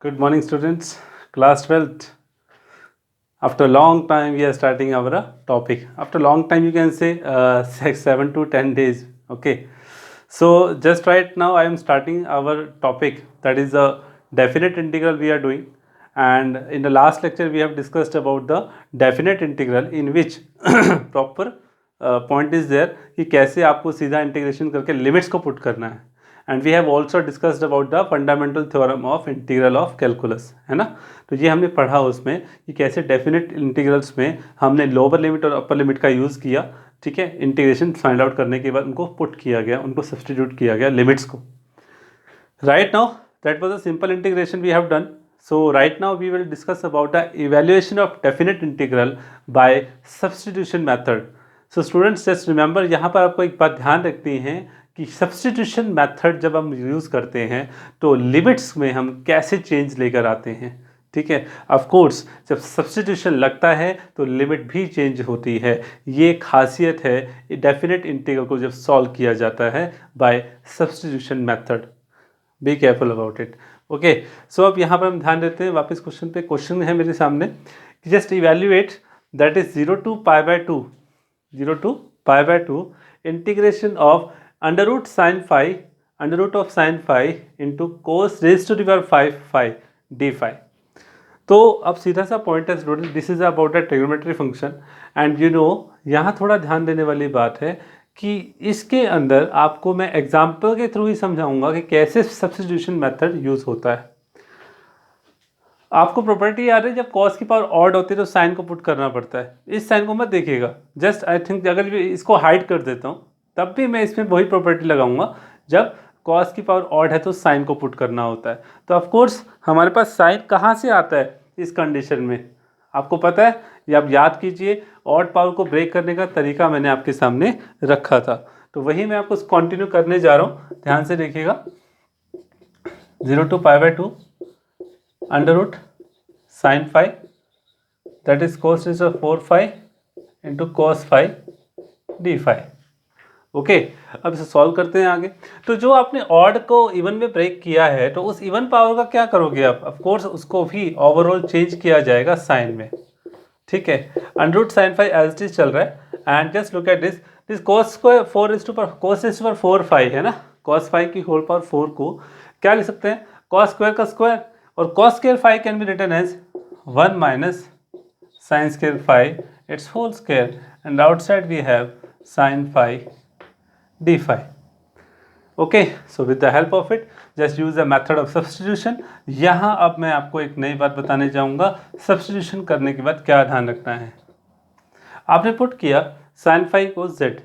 Good morning, students. Class 12th. After a long time, we are starting our topic. After a long time, you can say 7 to 10 days. Okay. So just right now, I am starting our topic. That is the definite integral we are doing. And in the last lecture, we have discussed about the definite integral, in which proper point is there कि कैसे आपको सीधा integration करके limits को put करना है. And we have also discussed about the fundamental theorem of integral of calculus, है ना. तो ये हमने पढ़ा उसमें कि कैसे डेफिनेट इंटीग्रल्स में हमने लोअर लिमिट और अपर लिमिट का यूज़ किया. ठीक है, इंटीग्रेशन फाइंड आउट करने के बाद उनको पुट किया गया, उनको सब्सटीट्यूट किया गया लिमिट्स को. Right now that was a simple integration we have done. So right now we will discuss about the evaluation of definite integral by substitution method. So students just remember, यहाँ पर आपको एक बात ध्यान रखनी है कि सब्सटीट्यूशन मेथड जब हम यूज़ करते हैं तो लिमिट्स में हम कैसे चेंज लेकर आते हैं. ठीक है, ऑफ कोर्स जब सब्सटीट्यूशन लगता है तो लिमिट भी चेंज होती है. ये खासियत है डेफिनेट इंटीग्रल को जब सॉल्व किया जाता है by substitution method. Be careful about it. Okay, so अब यहाँ पर हम ध्यान देते हैं वापस क्वेश्चन पे. क्वेश्चन है मेरे सामने कि just evaluate that is 0 to pi by 2 integration of under root sine phi into cos raise to the power 5 phi d phi. तो अब सीधा सा पॉइंट है student, this is about a trigonometry function. And you know यहाँ थोड़ा ध्यान देने वाली बात है कि इसके अंदर आपको मैं एग्जाम्पल के थ्रू ही समझाऊंगा कि कैसे सब्स्टिट्यूशन मेथड यूज होता है. आपको प्रॉपर्टी याद है, जब कॉस की पावर ऑड होती है तो साइन को पुट करना पड़ता है. इस साइन को मत देखिएगा, जस्ट आई थिंक अगर इसको हाइड कर देता हूँ तब भी मैं इसमें वही प्रॉपर्टी लगाऊंगा. जब कॉस की पावर ऑड है तो साइन को पुट करना होता है. तो ऑफ कोर्स हमारे पास साइन कहाँ से आता है इस कंडीशन में, आपको पता है. ये आप याद कीजिए, ऑड पावर को ब्रेक करने का तरीका मैंने आपके सामने रखा था, तो वही मैं आपको कंटिन्यू करने जा रहा हूँ. ध्यान से देखिएगा. 0 to pi by 2 under root sine phi that is cos raise of 4 phi into cos phi d phi. Okay, अब इसे सॉल्व करते हैं आगे. तो जो आपने ऑड को इवन में ब्रेक किया है तो उस इवन पावर का क्या करोगे आप, ऑफ कोर्स उसको भी ओवरऑल चेंज किया जाएगा साइन में. ठीक है, under root sine phi as it is चल रहा है. And just look at this cos square 4 raise to power cos raise to power 4 phi है ना. कोस फाई की होल पावर 4 को क्या लिख सकते हैं, कॉस स्क्वायर का स्क्वायर, और cos square phi can be written as 1 minus sine square phi it's whole square. And outside we have sine phi d phi. Okay, so with the help of it just use the method of substitution. यहाँ अब मैं आपको एक नई बात बताने जाऊँगा. Substitution करने के बाद क्या ध्यान रखना है. आपने पुट किया साइन फाई को Z.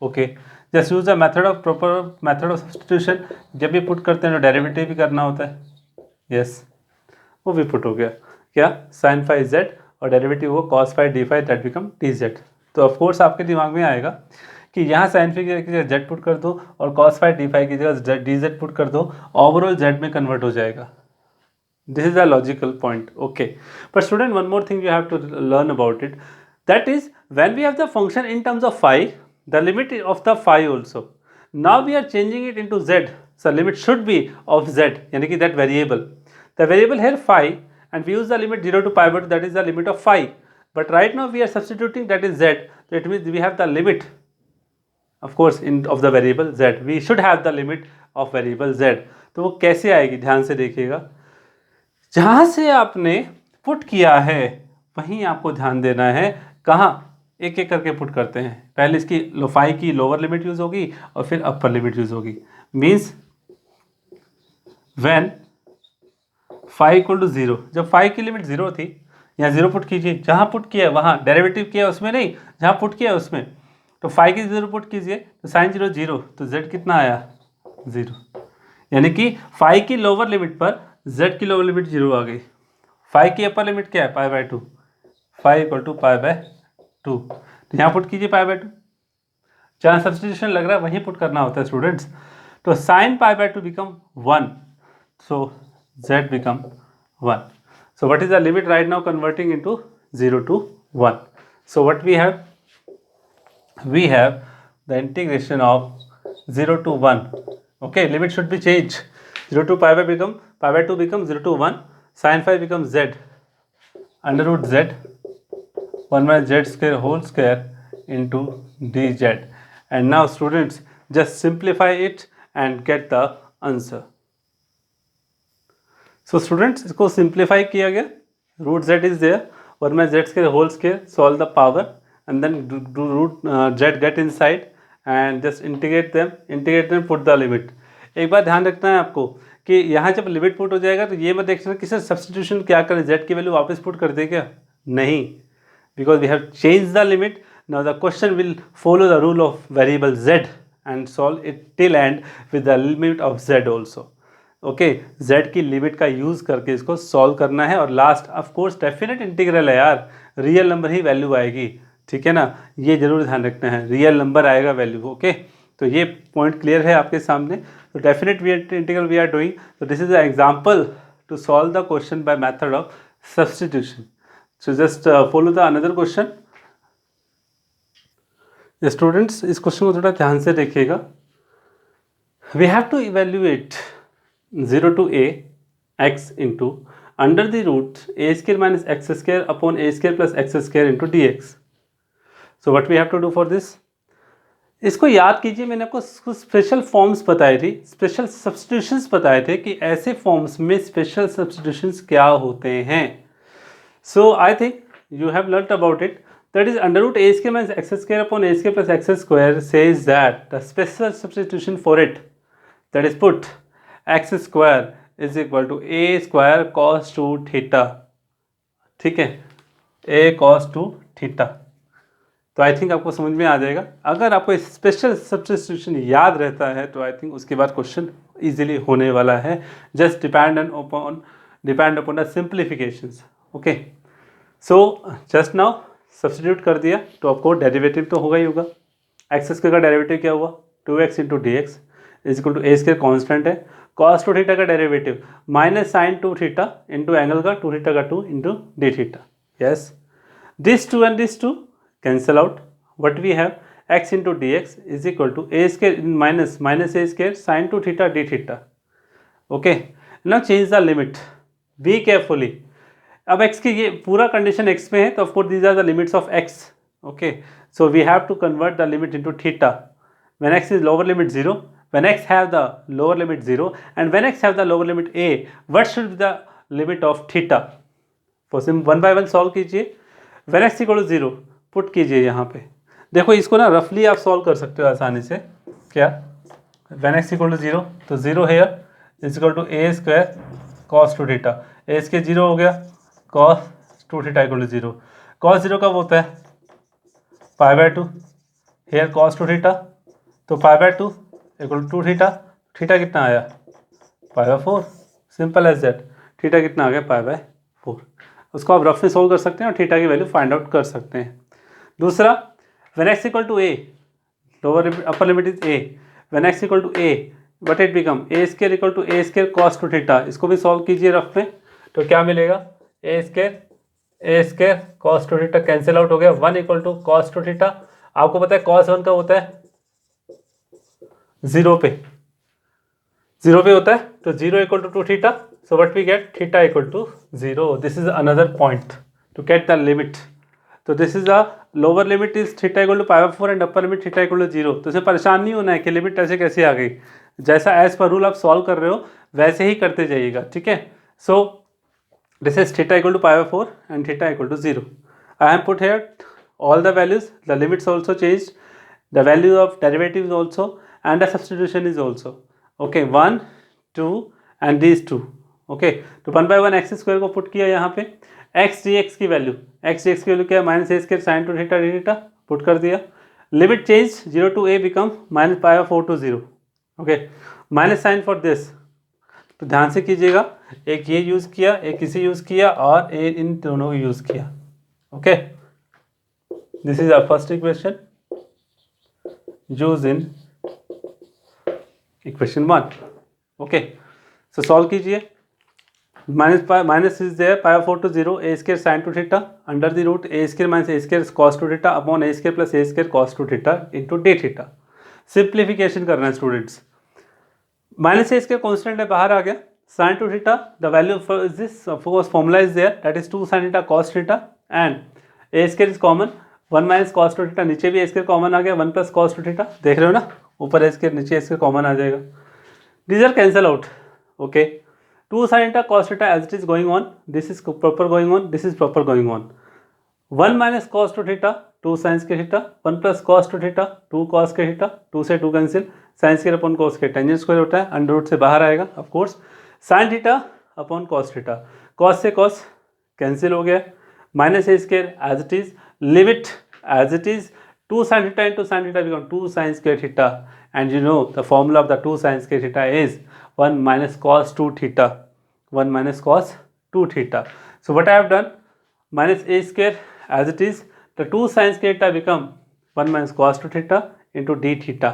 Okay, just use the method of proper method of substitution. जब भी पुट करते हैं तो डेरिवेटिव भी करना होता है. यस, वो भी पुट हो गया. क्या, साइन फाई जेड और डेरिवेटिव हो cos phi d phi that become t z. तो ऑफकोर्स आपके दिमाग में आएगा कि यहाँ साइन फाई की जगह जेड पुट कर दो और कॉस फाई डी फाई की जगह डी जेड पुट कर दो, ओवरऑल जेड में कन्वर्ट हो जाएगा. This is a logical point. Okay, but student one more thing you have to learn about it, that is when we have the function in terms of phi, the limit of the phi also. Now we are changing it into z, so limit should be of z, यानी कि that variable. The variable here phi, and we use the limit 0 to pi by 2, that is the limit of phi. But right now we are substituting that is z, so it means we have the limit, of course, of the variable z. We should have the limit of variable z. तो वो कैसे आएगी, ध्यान से देखिएगा. जहाँ से आपने पुट किया है वहीं आपको ध्यान देना है. कहाँ, एक एक करके पुट करते हैं. पहले इसकी फाई की लोअर लिमिट यूज होगी और फिर अपर लिमिट यूज होगी. Means when phi equal to 0, जब फाई की लिमिट 0 थी, यहाँ 0 पुट कीजिए. जहाँ पुट किया वहाँ, डेरिवेटिव किया उसमें नहीं, जहाँ पुट किया उसमें. तो फाई की 0 पुट कीजिए तो साइन 0 0, तो z कितना आया 0. यानी कि फाई की लोअर लिमिट पर z की लोअर लिमिट 0 आ गई. फाई की अपर लिमिट क्या है, pi bye 2, phi equal to pi bye 2. तो यहाँ पुट कीजिए पाई बाय 2. जहाँ सब्स्टिट्यूशन लग रहा है वहीं पुट करना होता है स्टूडेंट्स. तो sine pi by 2 become 1, so z become 1. So what is the limit right now converting into 0 to 1? So what we have? We have the integration of 0 to 1. Okay, limit should be changed. 0 to pi by 2 become 0 to 1. Sine 5 become z under root z 1 by z square whole square into dz. And now students, just simplify it and get the answer. So students, इसको simplify किया गया, root z is there, 1 by z square whole square, solve the power and then do root z get inside and just integrate them, put the limit. एक बात ध्यान रखना है आपको कि यहाँ जब लिमिट पुट हो जाएगा तो ये मत देखना कि सर सब्सटीट्यूशन क्या करें, z की वैल्यू वापस पुट कर दे क्या, नहीं, because we have changed the limit. Now the question will follow the rule of variable z and solve it till end with the limit of z also. Okay z की limit का use करके इसको solve करना है और last of course definite integral है यार, real number ही value आएगी, ठीक है ना, ये जरूर ध्यान रखना है, रियल नंबर आएगा वैल्यू. ओके तो ये पॉइंट क्लियर है आपके सामने. तो definite integral we are doing. तो this is the example to solve the question by method of substitution. So just follow the another question. Students इस क्वेश्चन को थोड़ा ध्यान से देखिएगा. We have to evaluate 0 to a x into under the root a square minus x square upon a square plus x square into dx. So what we have to do for this? इसको याद कीजिए, मैंने आपको कुछ special forms बताए थे, special substitutions बताए थे कि ऐसे फॉर्म्स में स्पेशल सब्स्टिट्यूशंस क्या होते हैं. So I think you have learn about it. That is under root a square minus x square upon a square plus x square says that the special substitution for it, that is put x square is equal to a square cos 2 theta. ठीक है, a cos 2 theta. तो I think आपको समझ में आ जाएगा. अगर आपको special substitution याद रहता है तो आई थिंक उसके बाद क्वेश्चन इजीली होने वाला है. Just depend upon the simplifications. Okay so just now substitute कर दिया तो आपको डेरिवेटिव तो होगा ही होगा. एक्स स्क्वायर का डेरिवेटिव क्या हुआ, 2x into d x is equal to a square constant है. कॉस 2 थीटा का derivative minus sine 2 theta into angle का 2 थीटा का 2 into d theta. Yes, this 2 and this 2 cancel out. What we have x into d x is equal to a square minus A square sine 2 theta D theta. Okay now change the limit, be carefully. अब x की ये पूरा condition x में है तो of course these are the limits of x. Okay so we have to convert the limit into theta when x is lower limit 0, when x have the lower limit 0 and when x have the lower limit a, what should be the limit of theta? For sim 1 by 1 solve कीजिए. when x equal to 0 put कीजिए यहाँ पे. देखो इसको ना रफली आप solve कर सकते हो आसानी से. क्या when x equal to 0 तो 0 here is equal to a square cos 2 theta. a square 0 हो गया, cos 2 theta equal to 0. cos 0 कब होता है, pi bye 2. here cos 2 theta तो पाई bye 2 equal to 2 theta. Theta कितना आया, pi by 4. Simple as that. Theta कितना आ गया, पाई बाय 4. उसको आप रफ में सोल्व कर सकते हैं और थीटा की वैल्यू फाइंड आउट कर सकते हैं. दूसरा when x equal to a, lower upper limit is a, when x equal to a but it become a square equal to a square cos 2 theta. इसको भी सॉल्व कीजिए rough में तो क्या मिलेगा, a square cos 2 theta cancel out हो गया. 1 equal to cos 2 theta. आपको पता है कॉस 1 का होता है 0 पे होता है तो 0 equal to 2 theta. So what we get, theta equal to 0. This is another point to get the limit. तो this is the lower limit is theta equal to pi by 4 and upper limit theta equal to 0. तो इसमें परेशान नहीं होना है कि limit ऐसे कैसे आ गई. जैसा एज पर रूल आप सॉल्व कर रहे हो वैसे ही करते जाइएगा, ठीक है. So this is theta equal to pi by 4 and theta equal to 0. I have put here all the values, the limits also changed, the value of derivatives also, and the substitution is also. Okay, 1 2 and these 2. okay, तो 1 by 1 x square को put किया यहाँ पे. x dx की value क्या है, minus ए square sine 2 theta D theta put कर दिया. Limit change 0 to a become minus pi by 4 to 0. Okay minus sine for this तो ध्यान से कीजिएगा, एक ये यूज़ किया, एक इसे यूज़ किया और एक इन दोनों को यूज़ किया. Okay this is our first equation use in equation 1. Okay so solve कीजिए. Minus is there pi by 4 to 0 a square sine 2 theta under the root a square minus a square cos 2 theta upon a square plus a square cos 2 theta into d theta. Simplification करना है students. Minus ए square constant है, बाहर आ गया sin 2 theta, the value for is this, of course formula is there, that is 2 sin theta cos theta, and a square is common, 1 minus cos 2 theta, नीचे भी a square common आ गया, 1 plus cos 2 theta, देख रहे हो ना, ऊपर a square नीचे a square common आ जाएगा, these are cancel out, okay, 2 sin theta cos theta as it is going on, this is proper going on, this is proper going on, 1 minus cos 2 theta, 2 sin square theta, 1 plus cos 2 theta, 2 cos square theta, 2 से 2 cancel, sin square upon cos square tangent square होता है, under root से बाहर आएगा of course, sin theta upon cos theta, cos से cos cancel हो गया, minus A square as it is, limit as it is, 2 sin theta into sin theta become 2 sin square theta, and you know the formula of the 2 sin square theta is 1 minus cos 2 theta, 1 minus cos 2 theta. So what I have done, minus a square as it is, the 2 sin square theta become 1 minus cos 2 theta into d theta,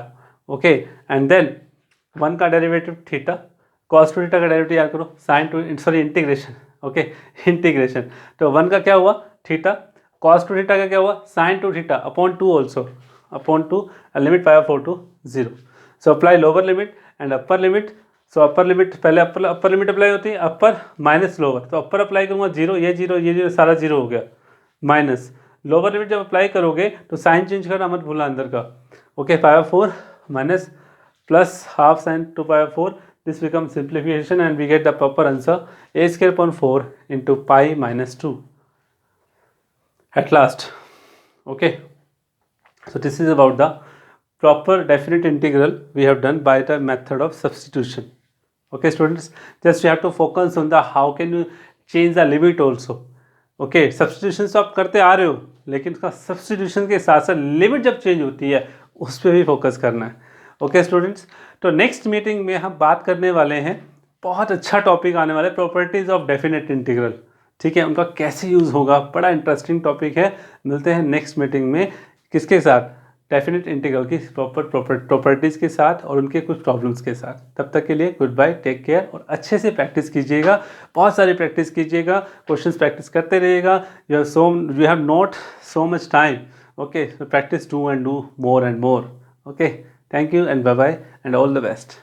okay, and then 1 का derivative theta, cos 2 theta का derivative याद करो, sin 2 sorry integration, okay integration, तो 1 का क्या हुआ theta, cos 2 theta का क्या हुआ sin 2 theta upon 2 also, upon 2, limit pi 4 to 0. So apply lower limit and upper limit. So upper limit पहले अपर लिमिट अप्लाई होती है, अपर माइनस लोअर, तो अपर अप्लाई करूँगा 0, ये 0 ये 0 सारा 0 हो गया, माइनस लोअर लिमिट जब अप्लाई करोगे तो साइन चेंज करना मत भूलना अंदर का, okay, pi 4 minus plus half sine 2 pi 4, this become simplification and we get the proper answer a square upon 4 into pi minus 2 at last, okay. So this is about the proper definite integral we have done by the method of substitution, okay students. Just you have to focus on the how can you change the limit also, okay. Substitution तो आप करते आ रहे हो, लेकिन उसका substitution के साथ साथ लिमिट जब चेंज होती है उस पर भी फोकस करना है, ओके स्टूडेंट्स. तो नेक्स्ट मीटिंग में हम बात करने वाले हैं, बहुत अच्छा टॉपिक आने वाला है, प्रॉपर्टीज ऑफ डेफिनेट इंटीग्रल, ठीक है, उनका कैसे यूज़ होगा, बड़ा इंटरेस्टिंग टॉपिक है. मिलते हैं नेक्स्ट मीटिंग में, किसके साथ, डेफिनेट इंटीग्रल की प्रॉपर्टीज़ के साथ और उनके कुछ प्रॉब्लम्स के साथ. तब तक के लिए गुड बाय, टेक केयर, और अच्छे से प्रैक्टिस कीजिएगा, बहुत सारी प्रैक्टिस कीजिएगा, क्वेश्चंस प्रैक्टिस करते रहिएगा. You have not so much time, okay, practice do and do more and more, okay. Thank you and bye bye and all the best.